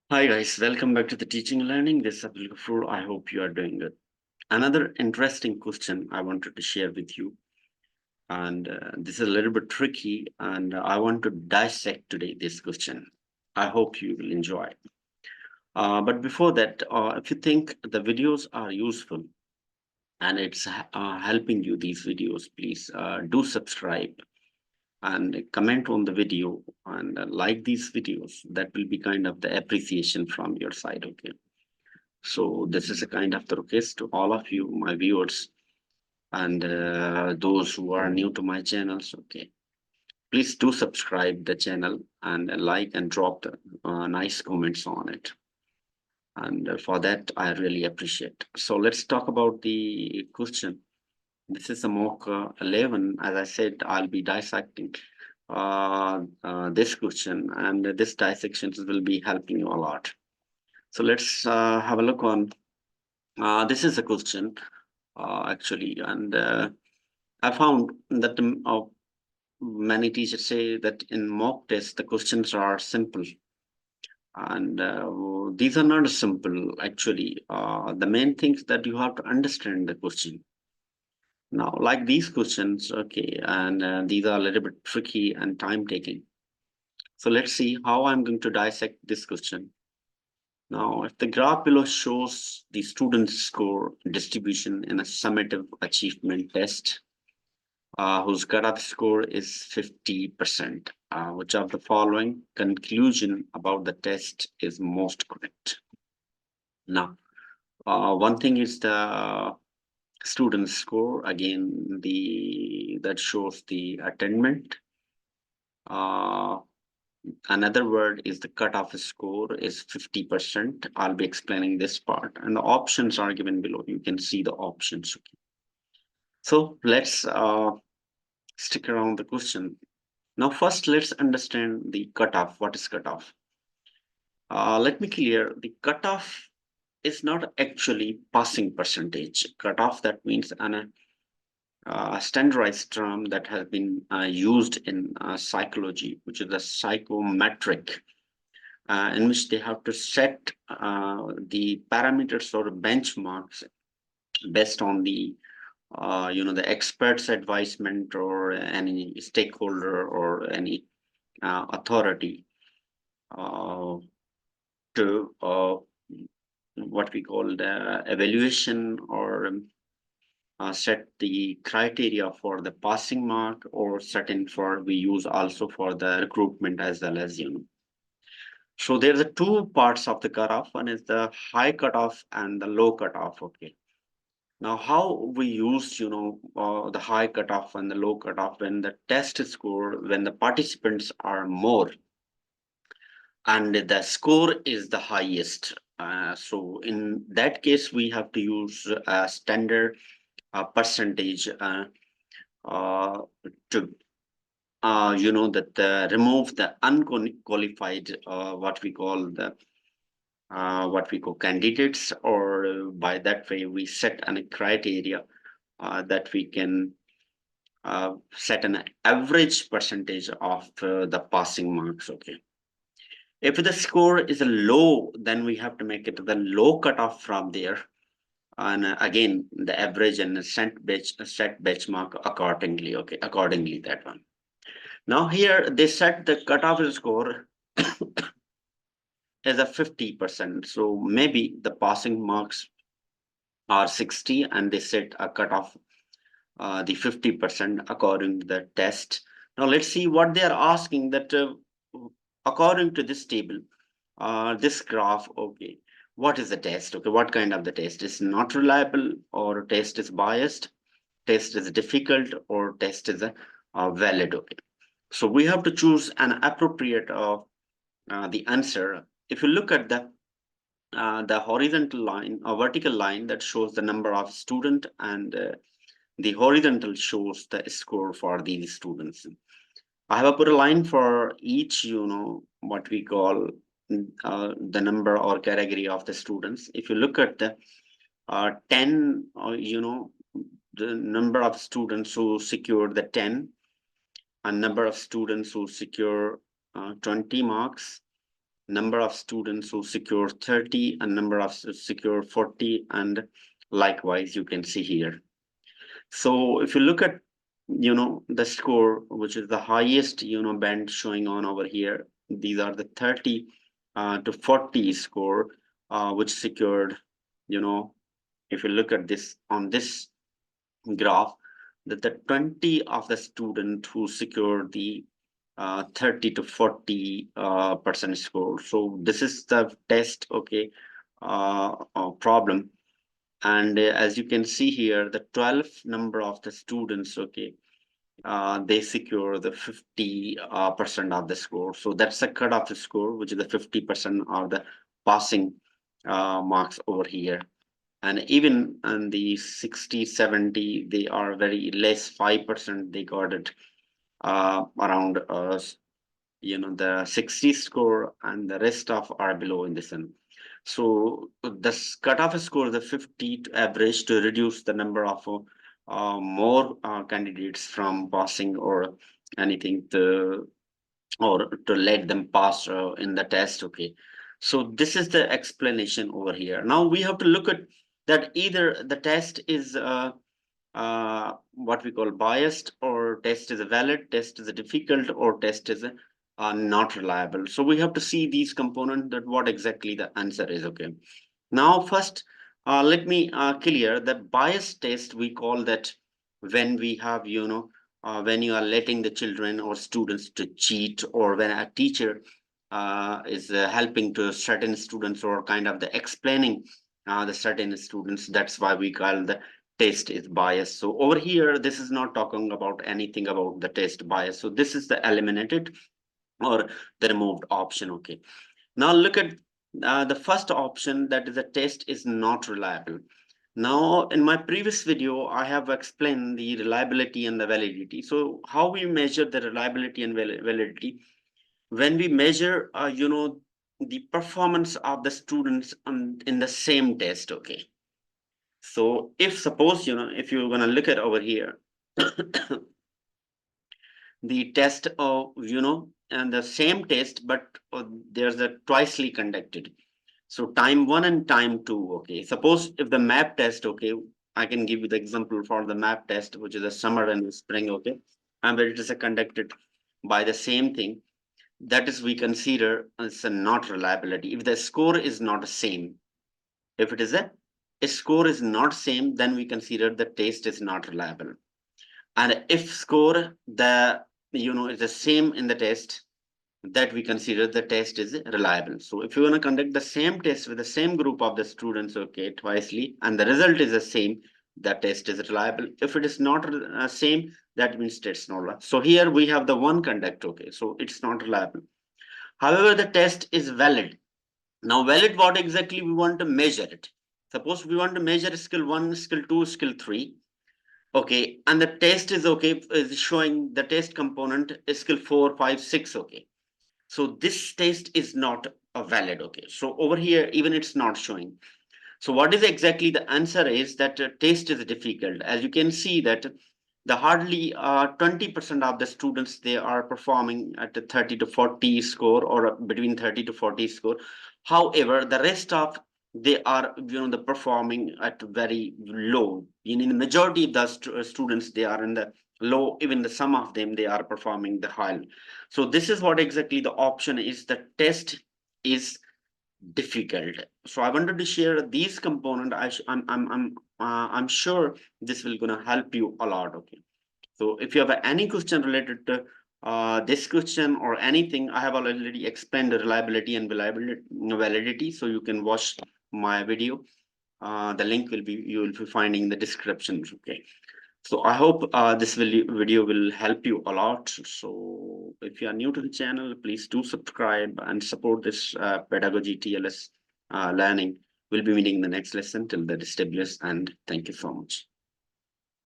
Hi guys, welcome back to the Teaching and Learning. This is Abdul Ghafoor. I hope you are doing good. Another interesting question I wanted to share with you, and this is a little bit tricky, and I want to dissect today this question. I hope you will enjoy. But before that, if you think the videos are useful and it's helping you, these videos, please do subscribe and comment on the video and like these videos. That will be kind of the appreciation from your side. Okay. So this is a kind of the request to all of you, my viewers, and those who are new to my channels. Okay, please do subscribe the channel and like and drop the nice comments on it. And for that, I really appreciate. So let's talk about the question. This is a mock 11. As I said, I'll be dissecting this question, and this dissection will be helping you a lot. So let's have a look on. This is a question actually, and I found that many teachers say that in mock tests the questions are simple, and these are not simple actually. The main things that you have to understand the question. Now, like these questions, okay, and these are a little bit tricky and time taking. So let's see how I'm going to dissect this question. Now, if the graph below shows the student score distribution in a summative achievement test, whose cutoff score is 50%. Which of the following conclusion about the test is most correct? Now, one thing is the student score. Again, that shows the attainment. Uh, Another word is the cutoff score is 50%. I'll be explaining this part, and the options are given below. You can see the options. So let's stick around the question. Now, first, let's understand the cutoff. What is cutoff? Let me clear the cutoff is not actually passing percentage. Cutoff, that means a standardized term that has been used in psychology, which is a psychometric, in which they have to set the parameters or benchmarks based on the the experts advisement or any stakeholder or any authority uh, to what we call the evaluation or set the criteria for the passing mark or certain for we use also for the recruitment as well as so there's a two parts of the cutoff. One is the high cutoff and the low cutoff. Okay, now how we use the high cutoff and the low cutoff when the test score, when the participants are more and the score is the highest. So in that case, we have to use a standard percentage uh, to that remove the unqualified what we call candidates, or by that way we set a criteria that we can set an average percentage of the passing marks. Okay, if the score is low, then we have to make it the low cutoff from there, and again the average and set benchmark accordingly. Okay, accordingly that one. Now here they set the cutoff score as a 50%. So maybe the passing marks are 60 and they set a cutoff the 50% according to the test. Now let's see what they are asking that according to this table, this graph, okay, what is the test? Okay, what kind of the test is not reliable, or test is biased, test is difficult, or test is valid? Okay, so we have to choose an appropriate the answer. If you look at the horizontal line or vertical line, that shows the number of student, and the horizontal shows the score for these students. I have put a line for each, what we call the number or category of the students. If you look at the 10, the number of students who secure the 10, a number of students who secure 20 marks, number of students who secure 30 and number of secure 40, and likewise you can see here. So if you look at the score, which is the highest band showing on over here, these are the 30 to 40 score, which secured, if you look at this on this graph, that the 20 of the student who secured the 30 to 40 percent score. So this is the test, okay, problem. And as you can see here, the 12 number of the students, okay, they secure the 50 percent of the score. So that's the cutoff score, which is the 50% of the passing marks over here. And even in the 60, 70, they are very less, 5% they got it around the 60 score, and the rest of are below in this one. So the cutoff score, the 50 to average, to reduce the number of more candidates from passing or anything, to let them pass in the test. Okay, so this is the explanation over here. Now we have to look at that either the test is what we call biased, or test is a valid, test is a difficult, or test is not reliable. So we have to see these components, that what exactly the answer is. Okay, now first let me clear the bias test. We call that when we have when you are letting the children or students to cheat, or when a teacher is helping to certain students, or kind of the explaining the certain students. That's why we call the test is biased. So over here, this is not talking about anything about the test bias. So this is the eliminated or the removed option. Okay, now look at the first option, that is the test is not reliable. Now in my previous video, I have explained the reliability and the validity. So how we measure the reliability and validity? When we measure the performance of the students in the same test. Okay, so if suppose if you're going to look at over here the test of and the same test, but there's a twicely conducted. So time one and time two. Okay, suppose if the map test, okay, I can give you the example for the map test, which is a summer and spring. Okay, and where it is conducted by the same thing, that is we consider as a not reliability. If the score is not the same, if it is a score is not same, then we consider the test is not reliable. And if score the is the same in the test, that we consider the test is reliable. So if you want to conduct the same test with the same group of the students, okay, twicely, and the result is the same, the test is reliable. If it is not same, that means it's not reliable. So here we have the one conduct. Okay, so it's not reliable. However, the test is valid. Now valid, what exactly we want to measure it? Suppose we want to measure skill 1, skill 2, skill 3. Okay, and the test is okay, is showing the test component is skill 4, 5, 6. Okay, so this test is not a valid. Okay, so over here even it's not showing. So what is exactly the answer is that test is difficult. As you can see that the hardly 20% of the students, they are performing at a 30 to 40 score, or between 30 to 40 score. However, the rest of they are the performing at very low. In the majority of the students, they are in the low. Even the some of them, they are performing the high. So this is what exactly the option is. The test is difficult. So I wanted to share these component. I'm sure this will gonna help you a lot. Okay, so if you have any question related to this question or anything, I have already explained the reliability and validity, so you can watch my video. The link will be, you will be finding in the description. Okay, so I hope this video will help you a lot. So if you are new to the channel, please do subscribe and support this pedagogy TLS learning. We'll be meeting in the next lesson. Till then, stay blessed and thank you so much.